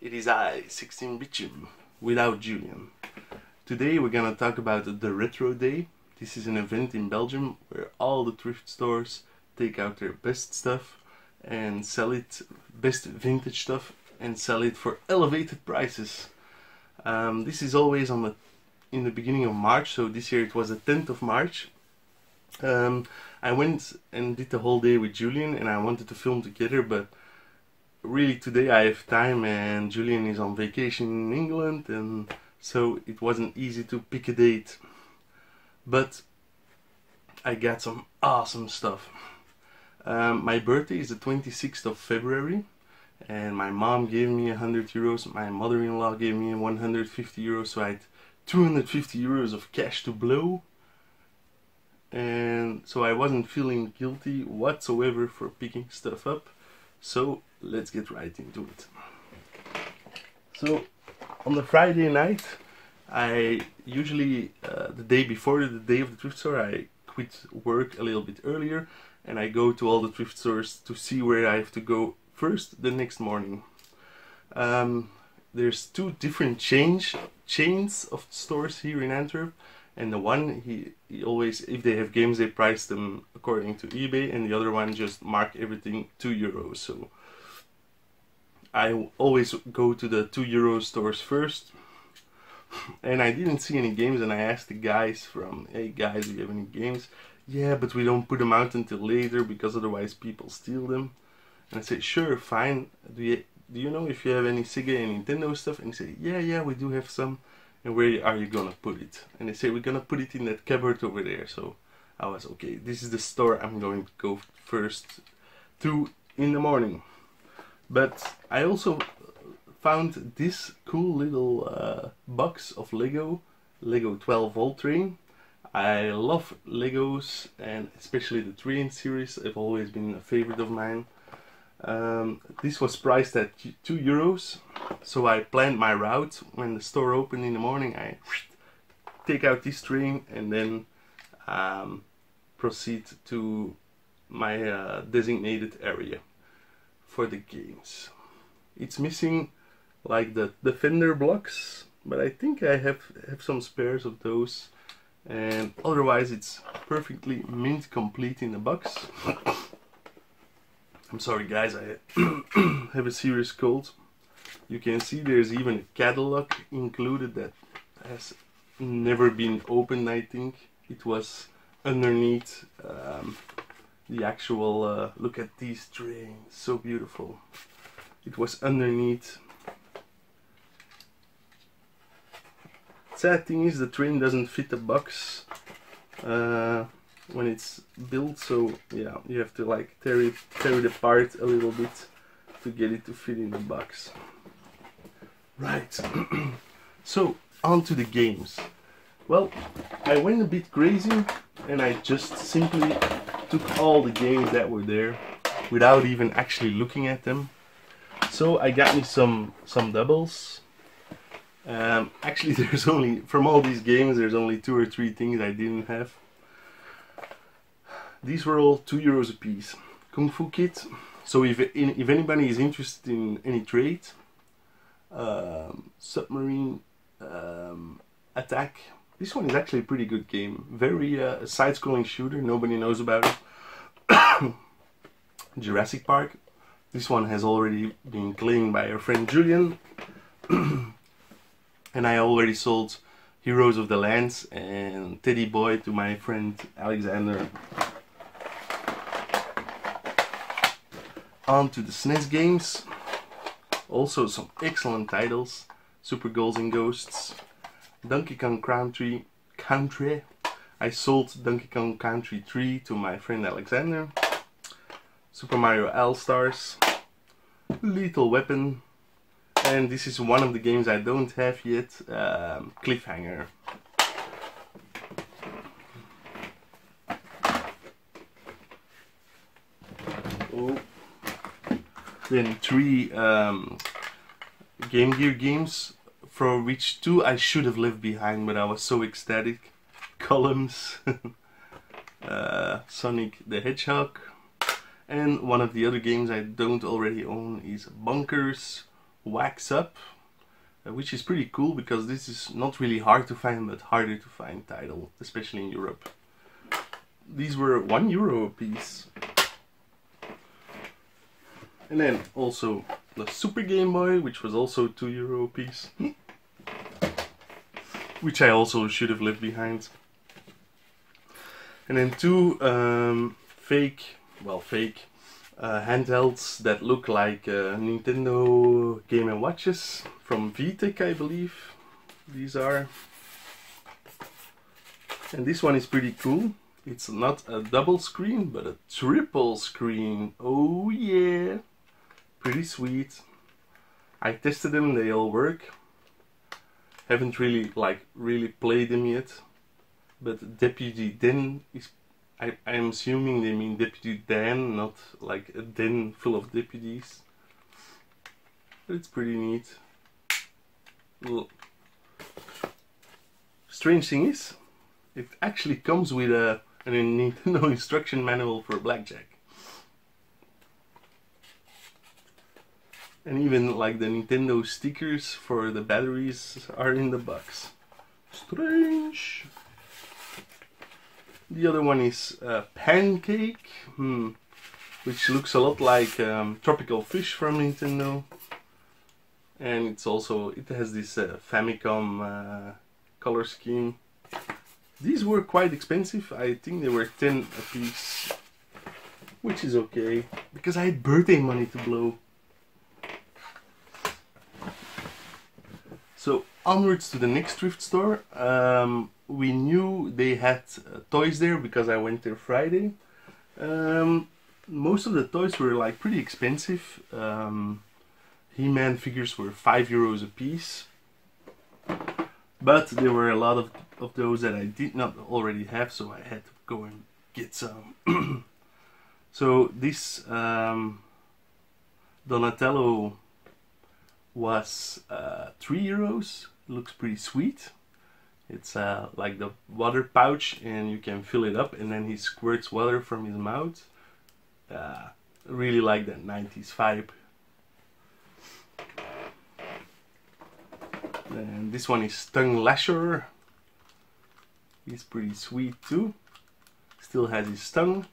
It is I, 16-bit Jim, without Julian. Today we're gonna talk about the Retroday. This is an event in Belgium where all the thrift stores take out their best stuff and sell it, best vintage stuff, and sell it for elevated prices. This is always in the beginning of March, so this year it was the 10th of March. I went and did the whole day with Julian and I wanted to film together, but really today I have time and Julian is on vacation in England, and so it wasn't easy to pick a date. But I got some awesome stuff. My birthday is the 26th of February and my mom gave me 100 euros, my mother-in-law gave me 150 euros, so I had 250 euros of cash to blow. And so I wasn't feeling guilty whatsoever for picking stuff up. So let's get right into it. So on the Friday night, I usually the day before the day of the thrift store, I quit work a little bit earlier and I go to all the thrift stores to see where I have to go first the next morning. There's two different chains of stores here in Antwerp, and the one he always, if they have games, they price them according to eBay, and the other one just mark everything €2. So I always go to the €2 stores first, and I didn't see any games, and I asked the guys from, hey guys, do you have any games? Yeah, but we don't put them out until later because otherwise people steal them. And I said, sure, fine. Do you know if you have any Sega and Nintendo stuff? And he said, yeah, we do have some. And where are you gonna put it? And they say, we're gonna put it in that cupboard over there. So I was, okay, this is the store I'm going to go first to in the morning. But I also found this cool little box of Lego 12 volt train. I love Legos, and especially the train series have always been a favorite of mine. This was priced at €2, so I planned my route. When the store opened in the morning, I take out this train and then proceed to my designated area for the games. It's missing like the fender blocks, but I think I have some spares of those, and otherwise it's perfectly mint complete in the box. I'm sorry guys, I have a serious cold. You can see there's even a catalog included that has never been opened. I think it was underneath the actual, look at these trains, so beautiful. It was underneath. Sad thing is the train doesn't fit the box when it's built, so yeah, you have to like tear it apart a little bit to get it to fit in the box. Right. So on to the games. Well, I went a bit crazy and I just simply took all the games that were there without even actually looking at them. So I got me some doubles. Actually, there's only, from all these games, there's only 2 or 3 things I didn't have. These were all €2 a piece. Kung Fu kit. So if anybody is interested in any trade, submarine attack. This one is actually a pretty good game. Very side-scrolling shooter. Nobody knows about it. Jurassic Park. This one has already been claimed by our friend Julian. And I already sold Heroes of the Lands and Teddy Boy to my friend Alexander. On to the SNES games. Also some excellent titles. Super Ghouls and Ghosts. Donkey Kong Country. I sold Donkey Kong Country 3 to my friend Alexander. Super Mario All-Stars. Lethal Weapon. And this is one of the games I don't have yet, Cliffhanger. Oh. Then 3 Game Gear games, for which 2 I should have left behind, but I was so ecstatic. Columns, Sonic the Hedgehog, and one of the other games I don't already own is Bunkers, wax up, which is pretty cool because this is not really hard to find, but harder to find title, especially in Europe. These were €1 a piece. And then also the Super Game Boy, which was also €2 a piece. Which I also should have left behind. And then two fake handhelds that look like Nintendo Game & Watches from VTech, I believe these are. And this one is pretty cool. It's not a double screen, but a triple screen. Oh yeah, pretty sweet. I tested them, they all work. Haven't really played them yet. But Deputy Den is, I'm assuming they mean Deputy Dan, not like a den full of deputies. But it's pretty neat. Well, strange thing is, it actually comes with a Nintendo instruction manual for blackjack. And even like the Nintendo stickers for the batteries are in the box. Strange. The other one is Pancake, which looks a lot like Tropical Fish from Nintendo. And it's also, it has this Famicom color scheme. These were quite expensive. I think they were 10 a piece, which is okay because I had birthday money to blow. So onwards to the next thrift store. We knew they had toys there because I went there Friday. Most of the toys were like pretty expensive. He-Man figures were €5 a piece. But there were a lot of those that I did not already have, so I had to go and get some. So this Donatello was €3. Looks pretty sweet. It's like the water pouch, and you can fill it up, and then he squirts water from his mouth. Really like that 90s vibe. And this one is Tongue Lasher. He's pretty sweet too. Still has his tongue.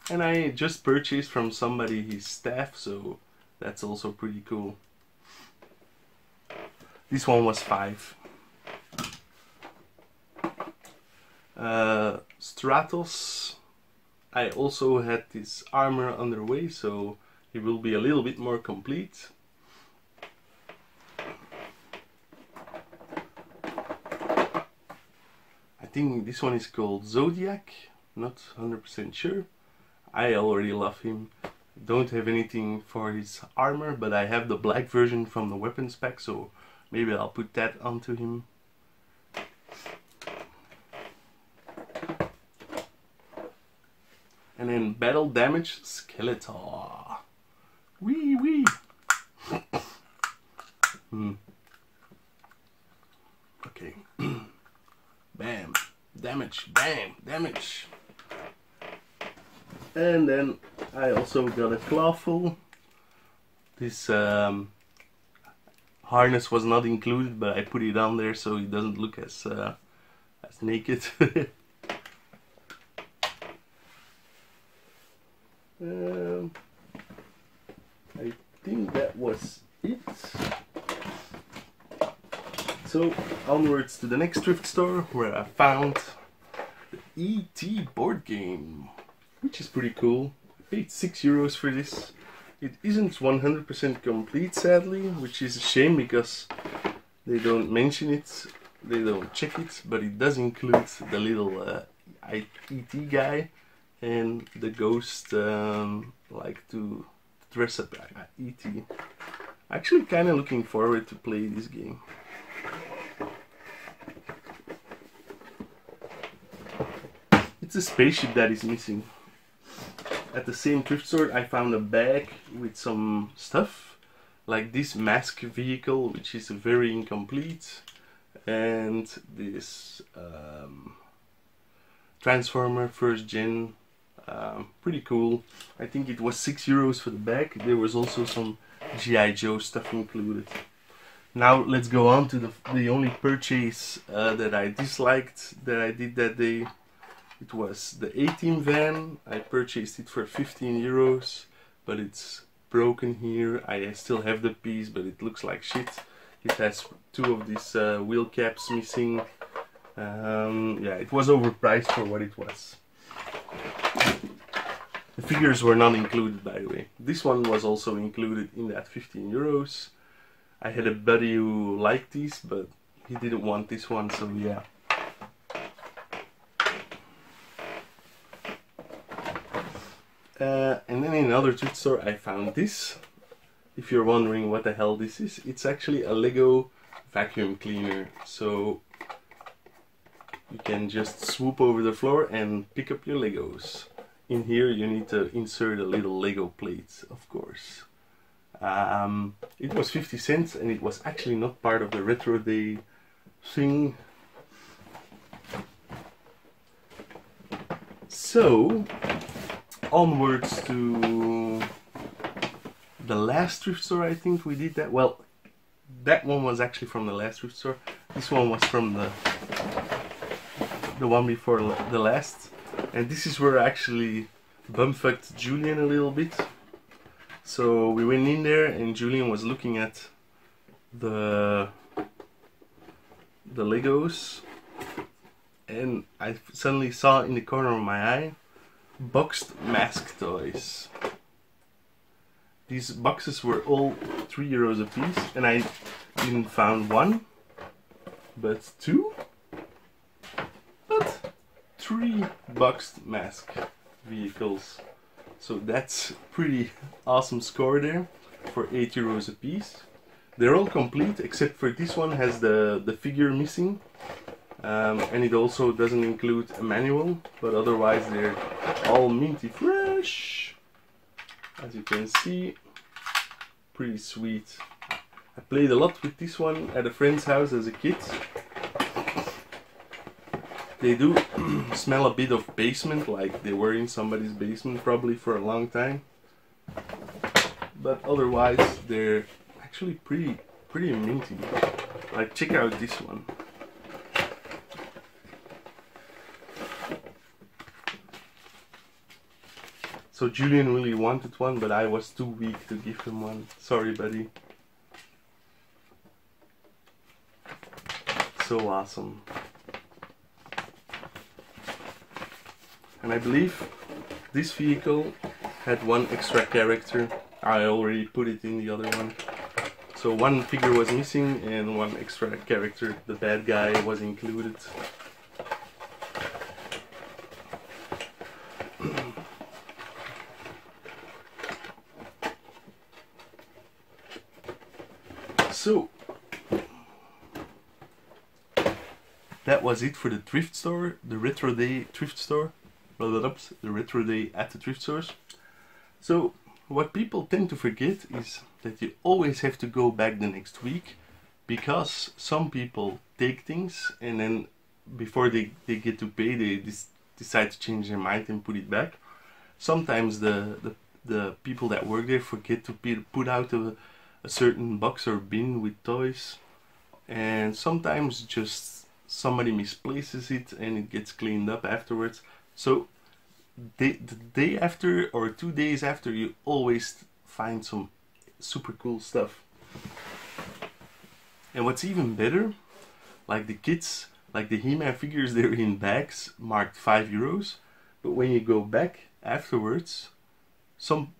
And I just purchased from somebody his staff, so that's also pretty cool. This one was $5. Stratos. I also had this armor underway, so it will be a little bit more complete. I think this one is called Zodiac, not 100% sure. I already love him. Don't have anything for his armor, but I have the black version from the weapons pack, so maybe I'll put that onto him. And then Battle Damage Skeletor. Wee wee. Okay. Bam. Damage. Bam. Damage. And then I also got a Clawful. This harness was not included, but I put it on there so it doesn't look as naked. I think that was it. So onwards to the next thrift store, where I found the E.T. board game, which is pretty cool. I paid €6 for this. It isn't 100% complete, sadly, which is a shame because they don't mention it, they don't check it, but it does include the little E.T. guy and the ghost like to dress up E.T. Actually kind of looking forward to play this game. It's a spaceship that is missing. At the same thrift store I found a bag with some stuff, like this mask vehicle, which is very incomplete, and this Transformer first gen, pretty cool. I think it was €6 for the bag. There was also some G.I. Joe stuff included. Now let's go on to the only purchase that I disliked that I did that day. It was the A-Team van. I purchased it for 15 euros, but it's broken here. I still have the piece, but it looks like shit. It has two of these wheel caps missing. Yeah, it was overpriced for what it was. The figures were not included, by the way. This one was also included in that 15 euros. I had a buddy who liked these, but he didn't want this one, so yeah. And then in another thrift store I found this. If you're wondering what the hell this is, it's actually a Lego vacuum cleaner. So you can just swoop over the floor and pick up your Legos. In here you need to insert a little Lego plate, of course. It was 50 cents and it was actually not part of the Retroday thing. So, onwards to the last thrift store. I think we did that. Well, that one was actually from the last thrift store. This one was from the one before the last. And this is where I actually bumfucked Julian a little bit. So we went in there and Julian was looking at the Legos, and I suddenly saw in the corner of my eye boxed mask toys. These boxes were all 3 euros a piece, and I didn't found one, but two, but 3 boxed mask vehicles. So that's pretty awesome score there for 8 euros a piece. They're all complete except for this one has the figure missing. And it also doesn't include a manual, but otherwise they're all minty fresh. As you can see, pretty sweet. I played a lot with this one at a friend's house as a kid. They do smell a bit of basement, like they were in somebody's basement probably for a long time. But otherwise they're actually pretty minty. Like, check out this one. So Julian really wanted one, but I was too weak to give him one. Sorry, buddy. So awesome. And I believe this vehicle had one extra character. I already put it in the other one. So one figure was missing and one extra character, the bad guy, was included. So that was it for the thrift store, the Retroday thrift store. The Retroday at the thrift stores. So what people tend to forget is that you always have to go back the next week, because some people take things and then before they get to pay they decide to change their mind and put it back. Sometimes the people that work there forget to put out a certain box or bin with toys, and sometimes just somebody misplaces it and it gets cleaned up afterwards. So the day after or 2 days after, you always find some super cool stuff. And what's even better, like the kids, like the He-Man figures, they're in bags marked 5 euros, but when you go back afterwards, some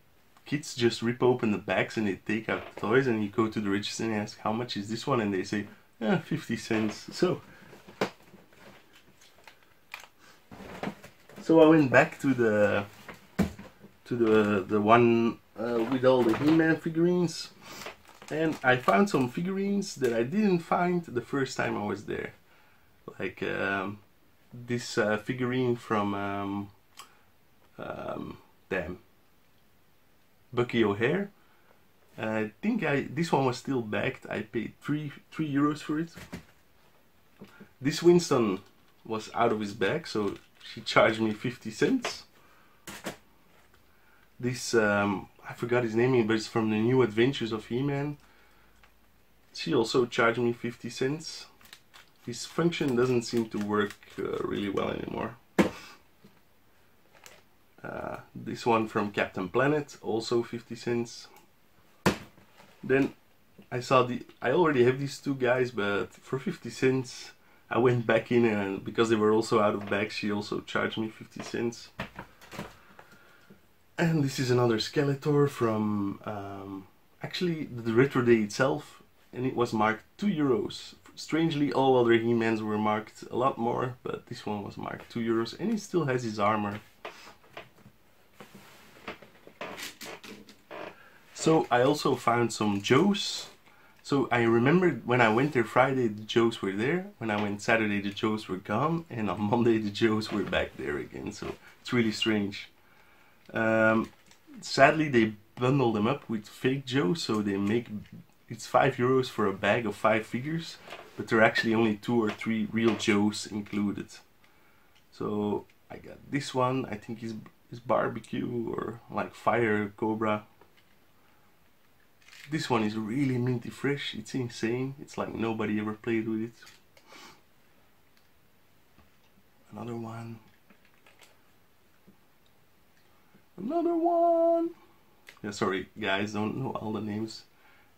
kids just rip open the bags and they take out the toys, and you go to the register and ask how much is this one, and they say 50 cents. So I went back to the one with all the He-Man figurines, and I found some figurines that I didn't find the first time I was there. Like this figurine from Bucky O'Hare. I think this one was still bagged. I paid 3 euros for it. This Winston was out of his bag, so she charged me 50 cents. This I forgot his name, but it's from the New Adventures of He-Man. She also charged me 50 cents. His function doesn't seem to work really well anymore. This one from Captain Planet, also 50 cents. Then I saw I already have these two guys, but for 50 cents I went back in, and because they were also out of bags, she also charged me 50 cents. And this is another Skeletor from actually the Retroday itself, and it was marked €2. Strangely, all other He-Mans were marked a lot more, but this one was marked €2, and he still has his armor. So I also found some Joes. So I remembered when I went there Friday, the Joes were there. When I went Saturday, the Joes were gone, and on Monday the Joes were back there again. So it's really strange. Sadly, they bundle them up with fake Joes, so they make it's €5 for a bag of 5 figures, but there are actually only 2 or 3 real Joes included. So I got this one. I think is barbecue or like fire cobra. This one is really minty fresh. It's insane. It's like nobody ever played with it. Another one. Another one. Yeah, sorry guys, don't know all the names.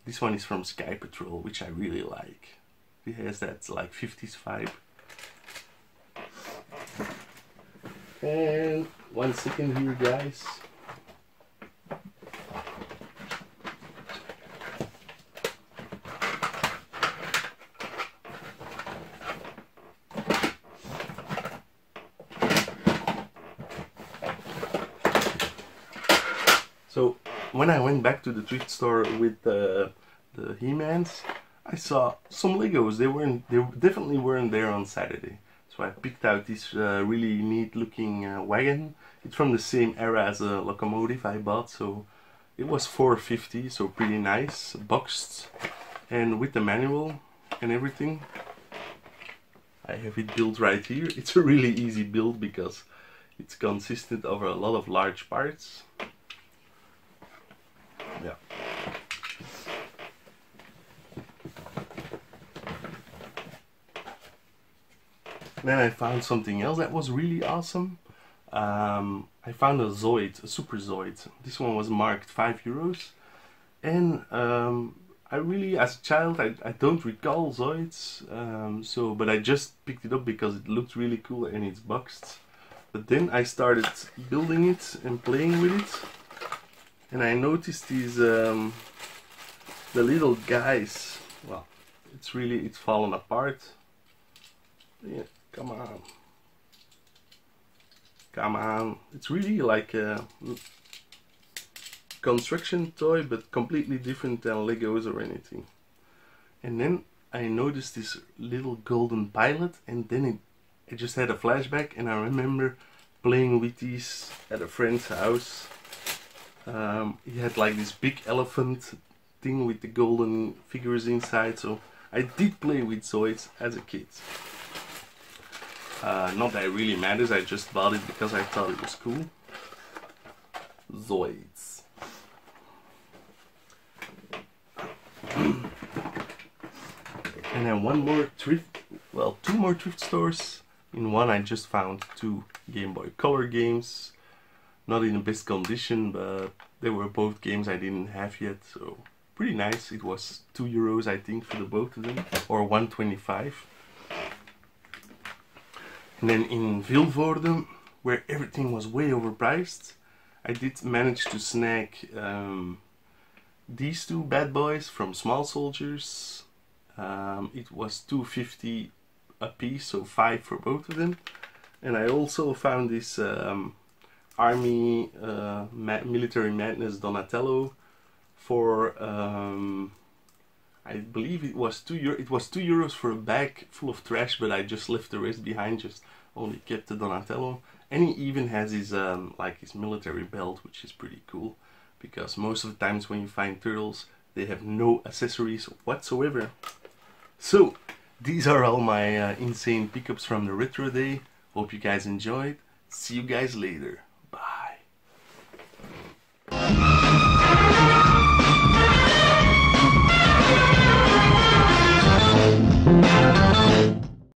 This one is from Sky Patrol, which I really like. It has that like 50s vibe. And 1 second here, guys. So when I went back to the thrift store with the He-Mans, I saw some Legos. They definitely weren't there on Saturday. So I picked out this really neat looking wagon. It's from the same era as a locomotive I bought, so it was $4.50, so pretty nice, boxed, and with the manual and everything. I have it built right here. It's a really easy build because it's consisted of a lot of large parts. Yeah. Then I found something else that was really awesome. I found a Zoid, a Super Zoid. This one was marked €5, and I really, as a child, I don't recall Zoids, but I just picked it up because it looked really cool and it's boxed. But then I started building it and playing with it, and I noticed these the little guys. Well, it's fallen apart. Yeah, come on. Come on. It's really like a construction toy, but completely different than Legos or anything. And then I noticed this little golden pilot, and then I just had a flashback, and I remember playing with these at a friend's house. He had like this big elephant thing with the golden figures inside, so I did play with Zoids as a kid. Not that it really matters, I just bought it because I thought it was cool. Zoids. And then two more thrift stores. In one I just found 2 Game Boy Color games. Not in the best condition, but they were both games I didn't have yet, so pretty nice. It was €2 I think for the both of them, or $1.25. And then in Vilvoorde, where everything was way overpriced, I did manage to snag these 2 bad boys from Small Soldiers. It was $2.50 a piece, so 5 for both of them. And I also found this Army Military Madness Donatello for I believe it was €2. It was €2 for a bag full of trash, but I just left the rest behind, just only kept the Donatello. And he even has his like his military belt, which is pretty cool, because most of the times when you find turtles, they have no accessories whatsoever. So these are all my insane pickups from the Retro Day. Hope you guys enjoyed. See you guys later.